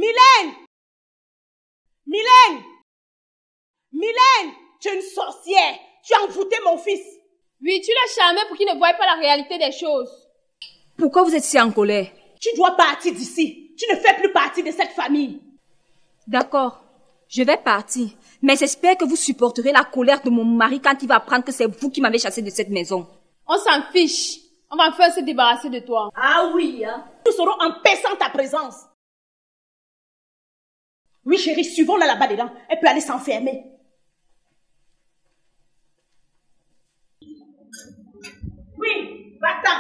Mylène! Mylène! Mylène! Tu es une sorcière! Tu as envoûté mon fils! Oui, tu l'as charmé pour qu'il ne voie pas la réalité des choses. Pourquoi vous êtes si en colère? Tu dois partir d'ici. Tu ne fais plus partie de cette famille. D'accord, je vais partir. Mais j'espère que vous supporterez la colère de mon mari quand il va apprendre que c'est vous qui m'avez chassé de cette maison. On s'en fiche. On va enfin se débarrasser de toi. Ah oui, hein? Nous serons en paix sans ta présence. Oui, chérie, suivons-la là-bas dedans. Elle peut aller s'enfermer. Oui, va-t'en.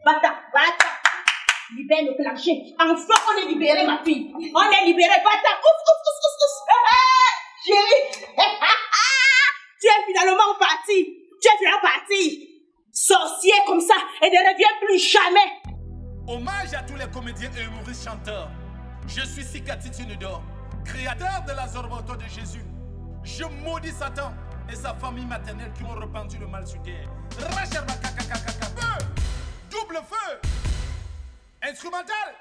Va-t'en, va-t'en. Libère le plancher. Enfin, on est libéré, ma fille. On est libéré, va-t'en. Ouf, ouf, ouf, ouf, ouf. Chérie. Tu es finalement parti. Tu es finalement parti. Sorcier comme ça et ne reviens plus jamais. Hommage à tous les comédiens et humoristes chanteurs. Je suis Sikati Tunudor, créateur de la Zorboto de Jésus. Je maudis Satan et sa famille maternelle qui ont repenti le mal sur terre. Feu! Double feu! Instrumental!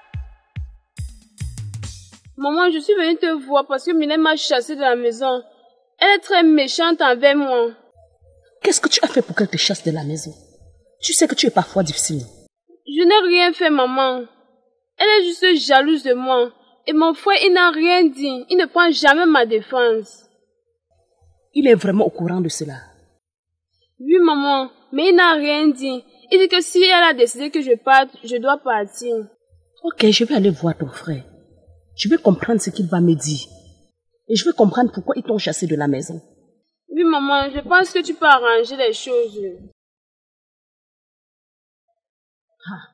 Maman, je suis venue te voir parce que Mylène m'a chassée de la maison. Elle est très méchante envers moi. Qu'est-ce que tu as fait pour qu'elle te chasse de la maison? Tu sais que tu es parfois difficile. Je n'ai rien fait, maman. Elle est juste jalouse de moi. Et mon frère, il n'a rien dit. Il ne prend jamais ma défense. Il est vraiment au courant de cela. Oui, maman, mais il n'a rien dit. Il dit que si elle a décidé que je parte, je dois partir. Ok, je vais aller voir ton frère. Je vais comprendre ce qu'il va me dire. Et je vais comprendre pourquoi ils t'ont chassé de la maison. Oui, maman, je pense que tu peux arranger les choses. Ah.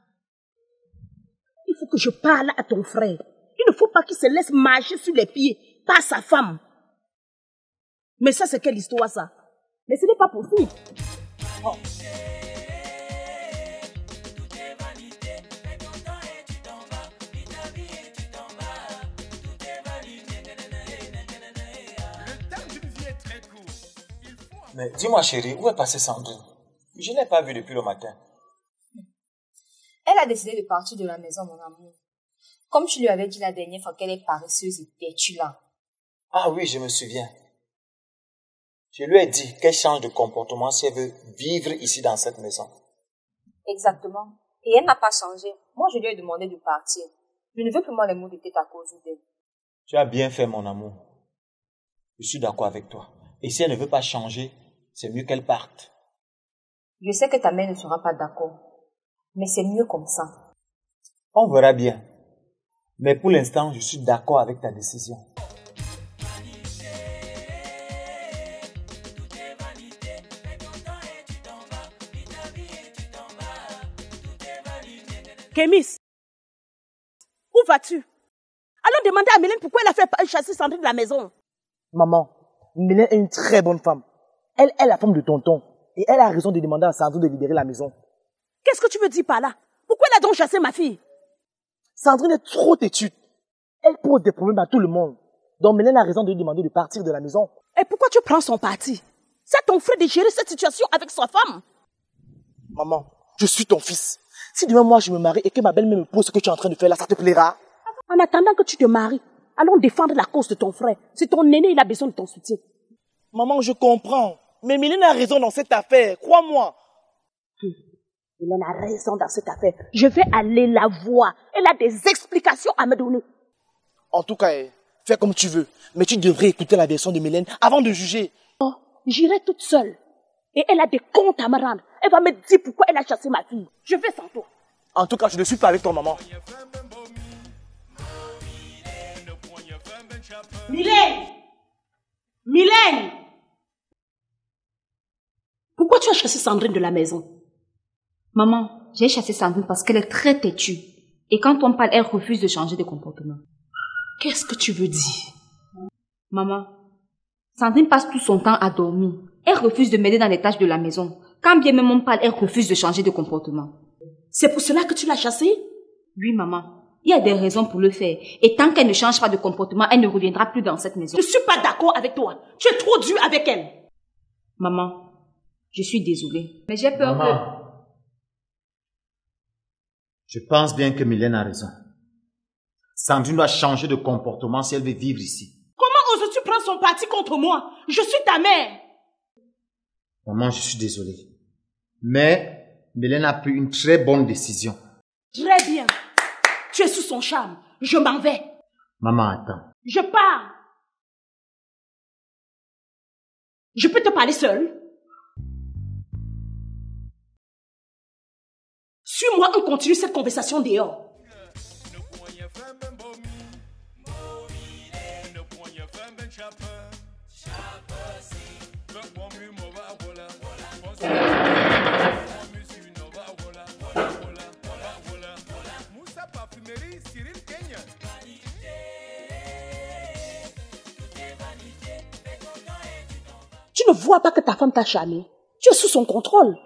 Il faut que je parle à ton frère. Il ne faut pas qu'il se laisse marcher sur les pieds par sa femme. Mais ça, c'est quelle histoire, ça? Mais ce n'est pas possible. Oh. Mais dis-moi chérie, où est passée Sandrine? Je ne l'ai pas vue depuis le matin. Elle a décidé de partir de la maison, mon amour. Comme tu lui avais dit la dernière fois qu'elle est paresseuse et pétulante. Ah oui, je me souviens. Je lui ai dit qu'elle change de comportement si elle veut vivre ici dans cette maison. Exactement. Et elle n'a pas changé. Moi, je lui ai demandé de partir. Je ne veux plus moi les mots de tête à cause d'elle. Tu as bien fait, mon amour. Je suis d'accord avec toi. Et si elle ne veut pas changer, c'est mieux qu'elle parte. Je sais que ta mère ne sera pas d'accord. Mais c'est mieux comme ça. On verra bien. Mais pour l'instant, je suis d'accord avec ta décision. Kémis, où vas-tu? Allons demander à Mylène pourquoi elle a fait chasser Sandrine de la maison. Maman, Mylène est une très bonne femme. Elle est la femme de tonton. Et elle a raison de demander à Sandrine de libérer la maison. Qu'est-ce que tu veux dire par là? Pourquoi elle a donc chassé ma fille? Sandrine est trop têtue. Elle pose des problèmes à tout le monde. Donc Mylène a raison de lui demander de partir de la maison. Et pourquoi tu prends son parti? C'est à ton frère de gérer cette situation avec sa femme. Maman, je suis ton fils. Si demain moi je me marie et que ma belle-mère me pose ce que tu es en train de faire là, ça te plaira? En attendant que tu te maries, allons défendre la cause de ton frère. C'est ton aîné, il a besoin de ton soutien. Maman, je comprends. Mais Mylène a raison dans cette affaire, crois-moi. Mylène a raison dans cette affaire. Je vais aller la voir. Elle a des explications à me donner. En tout cas, fais comme tu veux. Mais tu devrais écouter la version de Mylène avant de juger. Oh, j'irai toute seule. Et elle a des comptes à me rendre. Elle va me dire pourquoi elle a chassé ma fille. Je vais sans toi. En tout cas, je ne suis pas avec ton maman. Mylène! Mylène! Pourquoi tu as chassé Sandrine de la maison? Maman, j'ai chassé Sandrine parce qu'elle est très têtue. Et quand on parle, elle refuse de changer de comportement. Qu'est-ce que tu veux dire? Maman, Sandrine passe tout son temps à dormir. Elle refuse de m'aider dans les tâches de la maison. Quand bien même on parle, elle refuse de changer de comportement. C'est pour cela que tu l'as chassée? Oui, maman. Il y a des raisons pour le faire. Et tant qu'elle ne change pas de comportement, elle ne reviendra plus dans cette maison. Je ne suis pas d'accord avec toi. Tu es trop dur avec elle. Maman, je suis désolée. Mais j'ai peur que... Je pense bien que Mylène a raison. Sandrine doit changer de comportement si elle veut vivre ici. Comment oses-tu prendre son parti contre moi? Je suis ta mère. Maman, je suis désolé. Mais Mélène a pris une très bonne décision. Très bien. Tu es sous son charme. Je m'en vais. Maman, attends. Je pars. Je peux te parler seule? Suis-moi, on continue cette conversation dehors. Tu ne vois pas que ta femme t'a charmé? Tu es sous son contrôle.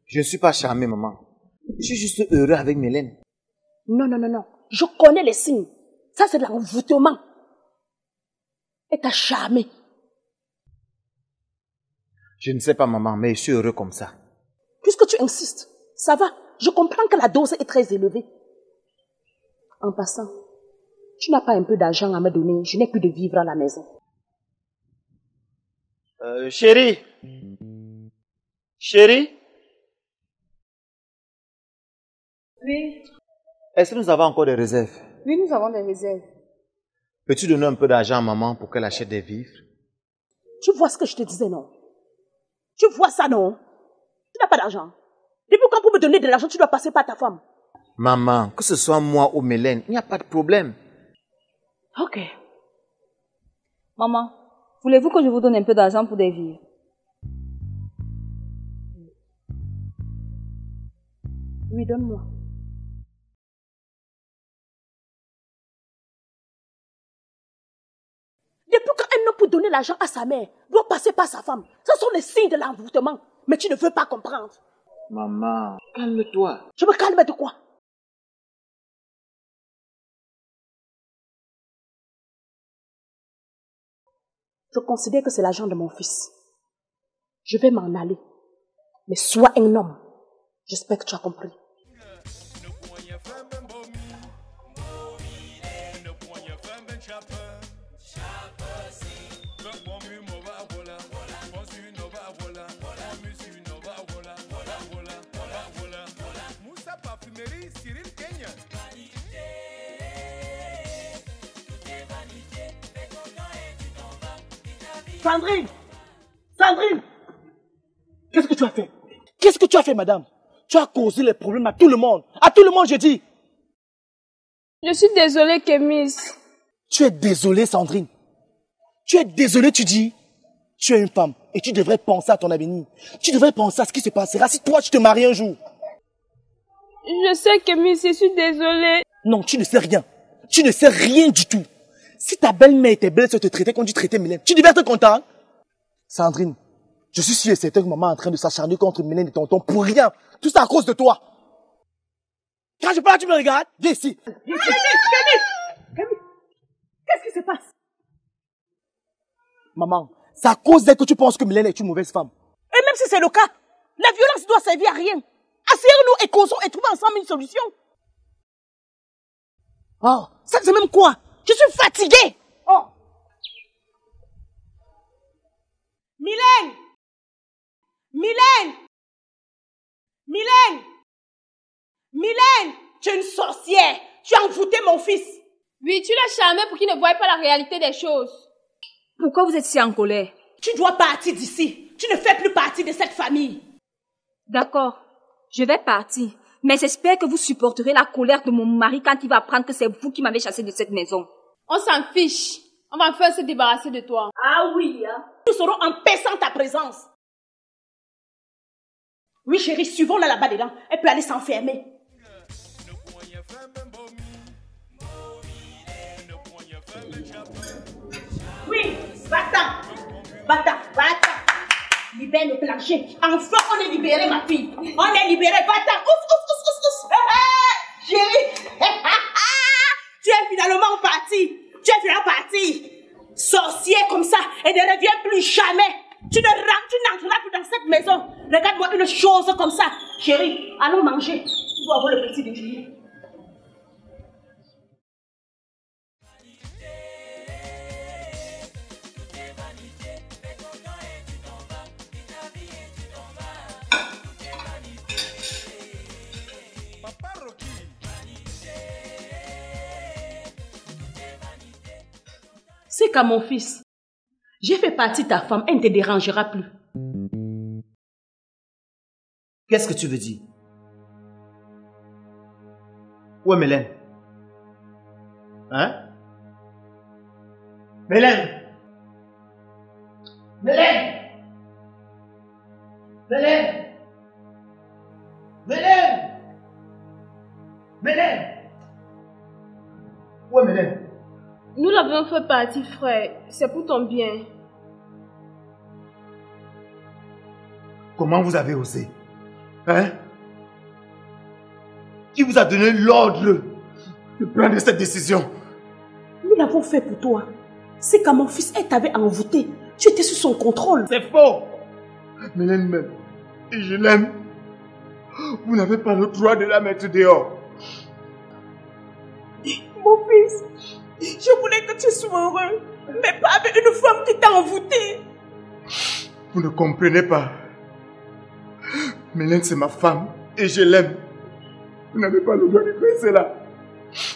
Je ne suis pas charmé, maman. Je suis juste heureux avec Mélène. Non, non, non, non. Je connais les signes. Ça, c'est de l'envoûtement. Elle t'a charmé. Je ne sais pas, maman, mais je suis heureux comme ça. Puisque tu insistes, ça va. Je comprends que la dose est très élevée. En passant, tu n'as pas un peu d'argent à me donner. Je n'ai plus de vivre à la maison. Chérie. Chérie. Oui. Est-ce que nous avons encore des réserves? Oui, nous avons des réserves. Peux-tu donner un peu d'argent à maman pour qu'elle achète des vivres? Tu vois ce que je te disais, non? Tu vois ça, non? Tu n'as pas d'argent. Depuis quand pour me donner de l'argent, tu dois passer par ta femme? Maman, que ce soit moi ou Mélène, il n'y a pas de problème. Ok. Maman, voulez-vous que je vous donne un peu d'argent pour des vivres? Oui, donne-moi. Depuis quand un homme pour donner l'argent à sa mère doit passer par sa femme? Ce sont les signes de l'envoûtement. Mais tu ne veux pas comprendre. Maman, calme-toi. Je me calme de quoi? Je considère que c'est l'argent de mon fils. Je vais m'en aller. Mais sois un homme. J'espère que tu as compris. Sandrine! Sandrine! Qu'est-ce que tu as fait? Qu'est-ce que tu as fait, madame? Tu as causé les problèmes à tout le monde. À tout le monde, je dis. Je suis désolée, Kémis. Tu es désolée, Sandrine. Tu es désolée, tu dis. Tu es une femme et tu devrais penser à ton avenir. Tu devrais penser à ce qui se passera si toi tu te maries un jour. Je sais, Kémis, je suis désolée. Non, tu ne sais rien. Tu ne sais rien du tout. Si ta belle-mère et tes belles-sœurs te traitaient comme tu traitais Mélène, tu devrais être content. Sandrine, je suis sûr et certain que maman est en train de s'acharner contre Mélène et tonton pour rien. Tout ça à cause de toi. Quand je parle, tu me regardes. Viens ici. Camille, qu'est-ce qui se passe? Maman, c'est à cause d'elle que tu penses que Mélène est une mauvaise femme. Et même si c'est le cas, la violence doit servir à rien. Asseyons-nous et causons et trouvons ensemble une solution. Oh, ça c'est même quoi? Je suis fatiguée. Oh. Mylène! Mylène! Mylène! Mylène! Tu es une sorcière. Tu as envoûté mon fils. Oui, tu l'as charmé pour qu'il ne voie pas la réalité des choses. Pourquoi vous êtes si en colère? Tu dois partir d'ici. Tu ne fais plus partie de cette famille. D'accord, je vais partir. Mais j'espère que vous supporterez la colère de mon mari quand il va apprendre que c'est vous qui m'avez chassé de cette maison. On s'en fiche. On va enfin se débarrasser de toi. Ah oui, hein? Nous serons en paix sans ta présence. Oui, chérie, suivons-la là-bas dedans. Elle peut aller s'enfermer. Oui, va-t'en. Va-t'en, va-t'en. Libère le plancher. Enfin, on est libéré, ma fille. On est libéré. Va-t'en. Ouf, ouf, ouf, ouf, ouf. Chérie. Tu es finalement parti. Tu es finalement parti. Sorcière comme ça et ne reviens plus jamais. Tu n'entreras plus dans cette maison. Regarde-moi une chose comme ça. Chérie, allons manger. Tu dois avoir le petit déjeuner. C'est qu'à mon fils, j'ai fait partie de ta femme, elle ne te dérangera plus. Qu'est-ce que tu veux dire? Où est Mélène? Hein? Mélène! Mélène! Mélène! Mélène! Mélène! Où est Mélène? Nous l'avons fait partie, frère. C'est pour ton bien. Comment vous avez osé? Hein? Qui vous a donné l'ordre de prendre cette décision? Nous l'avons fait pour toi. C'est qu'à mon fils, elle t'avait envoûté. Tu étais sous son contrôle. C'est faux! Mélène m'aime. Et je l'aime. Vous n'avez pas le droit de la mettre dehors. Mon fils, je voulais que tu sois heureux, mais pas avec une femme qui t'a envoûté. Vous ne comprenez pas. Mélène, c'est ma femme et je l'aime. Vous n'avez pas le droit de faire cela.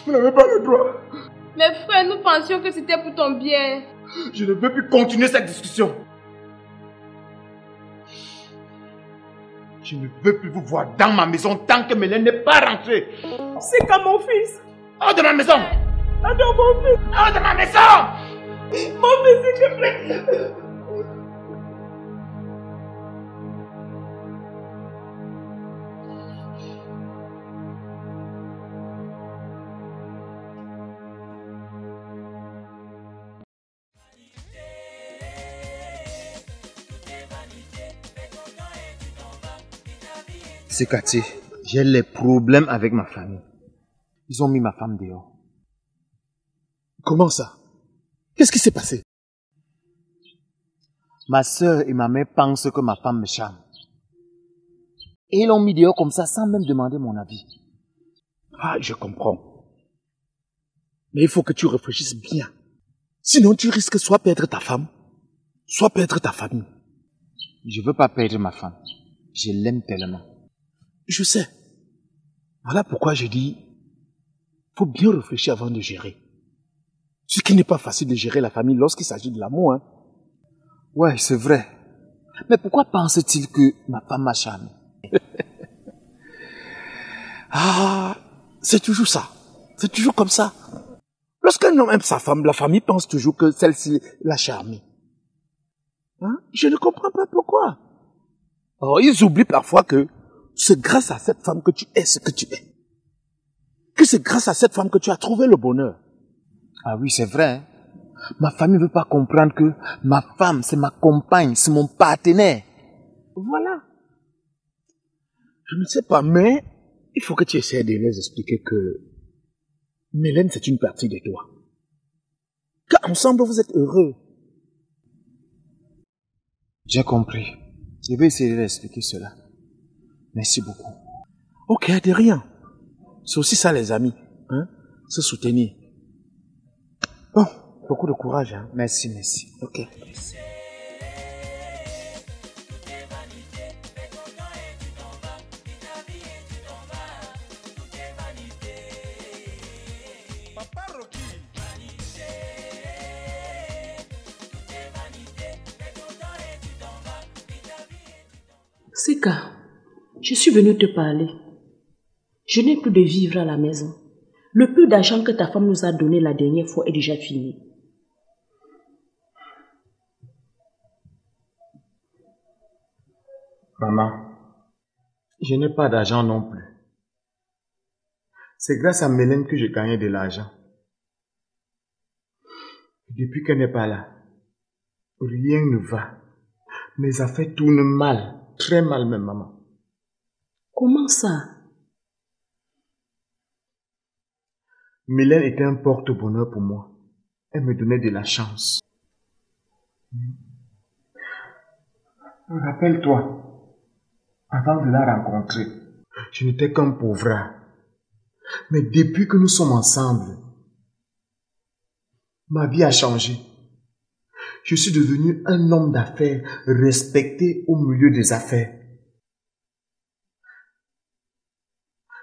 Vous n'avez pas le droit. Mais frère, nous pensions que c'était pour ton bien. Je ne veux plus continuer cette discussion. Je ne veux plus vous voir dans ma maison tant que Mélène n'est pas rentrée. C'est qu'à mon fils. Hors de ma maison! Attends, mon fils. Hors de ma maison! Mon fils, s'il te plaît. C'est Cathy, j'ai les problèmes avec ma famille. Ils ont mis ma femme dehors. Comment ça? Qu'est-ce qui s'est passé? Ma soeur et ma mère pensent que ma femme me charme. Et ils l'ont mis dehors comme ça sans même demander mon avis. Ah, je comprends. Mais il faut que tu réfléchisses bien. Sinon, tu risques soit perdre ta femme, soit perdre ta famille. Je ne veux pas perdre ma femme. Je l'aime tellement. Je sais. Voilà pourquoi je dis, faut bien réfléchir avant de gérer. Ce qui n'est pas facile de gérer la famille lorsqu'il s'agit de l'amour, hein. Ouais, c'est vrai. Mais pourquoi pense-t-il que ma femme m'a charmé? Ah, c'est toujours ça. C'est toujours comme ça. Lorsqu'un homme aime sa femme, la famille pense toujours que celle-ci l'a charmé. Hein? Je ne comprends pas pourquoi. Oh, ils oublient parfois que c'est grâce à cette femme que tu es ce que tu es. Que c'est grâce à cette femme que tu as trouvé le bonheur. Ah oui, c'est vrai. Ma famille ne veut pas comprendre que ma femme, c'est ma compagne, c'est mon partenaire. Voilà. Je ne sais pas, mais il faut que tu essaies de les expliquer que Mélène, c'est une partie de toi. Qu'ensemble, vous êtes heureux. J'ai compris. Je vais essayer de leur expliquer cela. Merci beaucoup. Ok, de rien. C'est aussi ça, les amis. Hein? Se soutenir. Bon, beaucoup de courage. Hein? Merci, merci. Ok. Sika, je suis venue te parler. Je n'ai plus de vivre à la maison. Le peu d'argent que ta femme nous a donné la dernière fois est déjà fini. Maman, je n'ai pas d'argent non plus. C'est grâce à Mélène que je gagnais de l'argent. Depuis qu'elle n'est pas là, rien ne va. Mes affaires tournent mal, très mal même, maman. Comment ça? Mélène était un porte-bonheur pour moi. Elle me donnait de la chance. Rappelle-toi, avant de la rencontrer, je n'étais qu'un pauvre. Mais depuis que nous sommes ensemble, ma vie a changé. Je suis devenu un homme d'affaires respecté au milieu des affaires.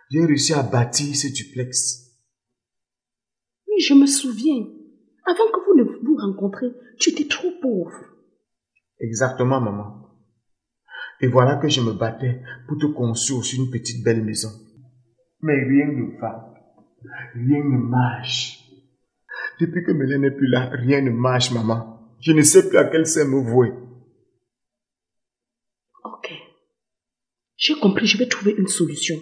J'ai réussi à bâtir ce duplex. Oui, je me souviens. Avant que vous ne vous rencontriez, tu étais trop pauvre. Exactement, maman. Et voilà que je me battais pour te construire aussi une petite belle maison. Mais rien ne va. Rien ne marche. Depuis que Mélène n'est plus là, rien ne marche, maman. Je ne sais plus à quel sein me vouer. Ok. J'ai compris, je vais trouver une solution.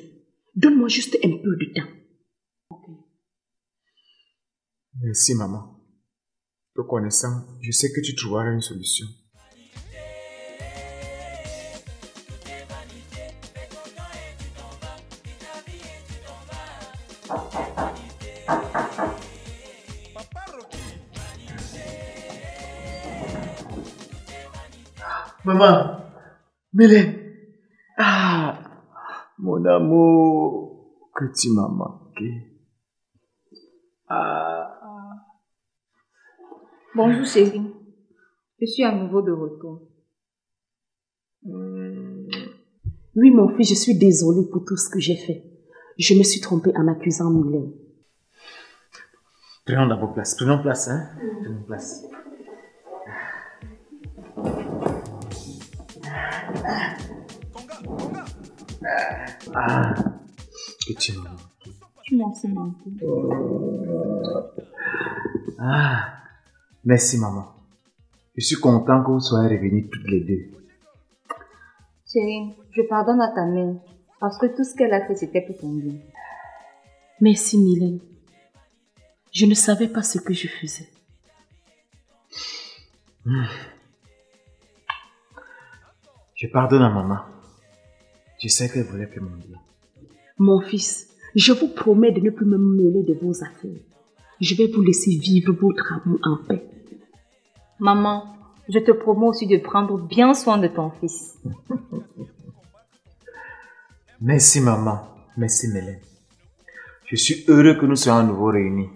Donne-moi juste un peu de temps. Ok. Merci, maman. Te connaissant, je sais que tu trouveras une solution. Maman, Mélène, mon amour, que tu m'as manqué. Bonjour chérie, je suis à nouveau de retour. Oui, mon fils, je suis désolée pour tout ce que j'ai fait. Je me suis trompée en accusant Mylène. Prenons d'abord place. Prenons place, hein? Prenons place. Que tu m'as manqué. Tu m'as aussi manqué. Merci, maman. Je suis content que vous soyez revenus toutes les deux. Chérie, je pardonne à ta mère parce que tout ce qu'elle a fait, c'était pour ton bien. Merci, Mylène. Je ne savais pas ce que je faisais. Je pardonne à maman. Je sais qu'elle voulait faire mon bien. Mon fils, je vous promets de ne plus me mêler de vos affaires. Je vais vous laisser vivre votre amour en paix. Maman, je te promets aussi de prendre bien soin de ton fils. Merci, maman. Merci, Mélène. Je suis heureux que nous soyons à nouveau réunis.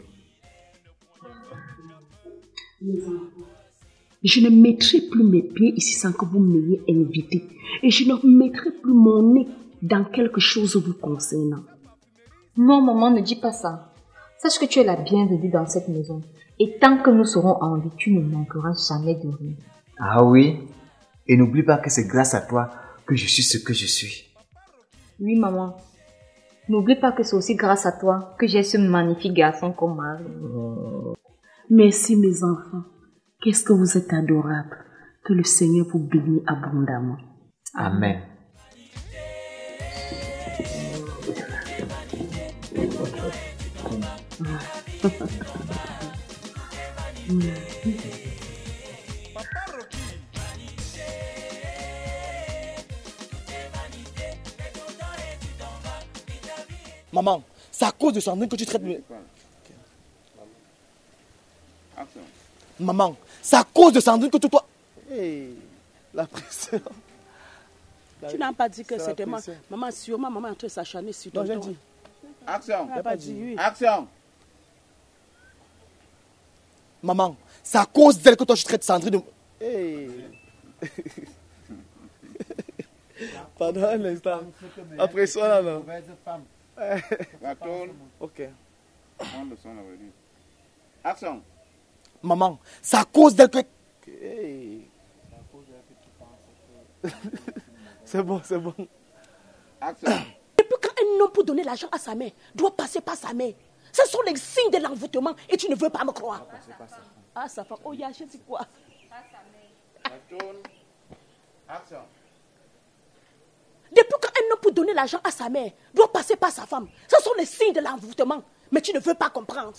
Je ne mettrai plus mes pieds ici sans que vous m'ayez invité. Et je ne mettrai plus mon nez dans quelque chose vous concernant. Non, maman, ne dis pas ça. Sache que tu es la bienvenue dans cette maison. Et tant que nous serons en vie, tu ne manqueras jamais de rien. Ah oui? Et n'oublie pas que c'est grâce à toi que je suis ce que je suis. Oui, maman. N'oublie pas que c'est aussi grâce à toi que j'ai ce magnifique garçon comme mari. Merci, mes enfants. Qu'est-ce que vous êtes adorables. Que le Seigneur vous bénisse abondamment. Amen. Maman, c'est à cause de Sandrine que tu traites mieux. Maman, c'est à cause de Sandrine que toi... Hey, la pression. Tu n'as pas dit que c'était moi. Maman, sûrement, maman est en train de s'acharner sur toi. Non, j'ai dit. Action. Elle n'a pas dit oui. Action. Maman, c'est à cause d'elle que toi tu traites Sandrine de... Hey. Pardon un instant. Après ça, là, non. Retourne. Ok. Prends le son, action. Maman, c'est à cause d'elle que... Hey. C'est bon, c'est bon. Action. Depuis quand un homme pour donner l'argent à sa mère doit passer par sa mère? Ce sont les signes de l'envoûtement et tu ne veux pas me croire. Ah, sa femme. Oh, il y a acheté quoi? Retourne. Action. Depuis quand un homme pour donner l'argent à sa mère doit passer par sa femme? Ce sont les signes de l'envoûtement. Mais tu ne veux pas comprendre.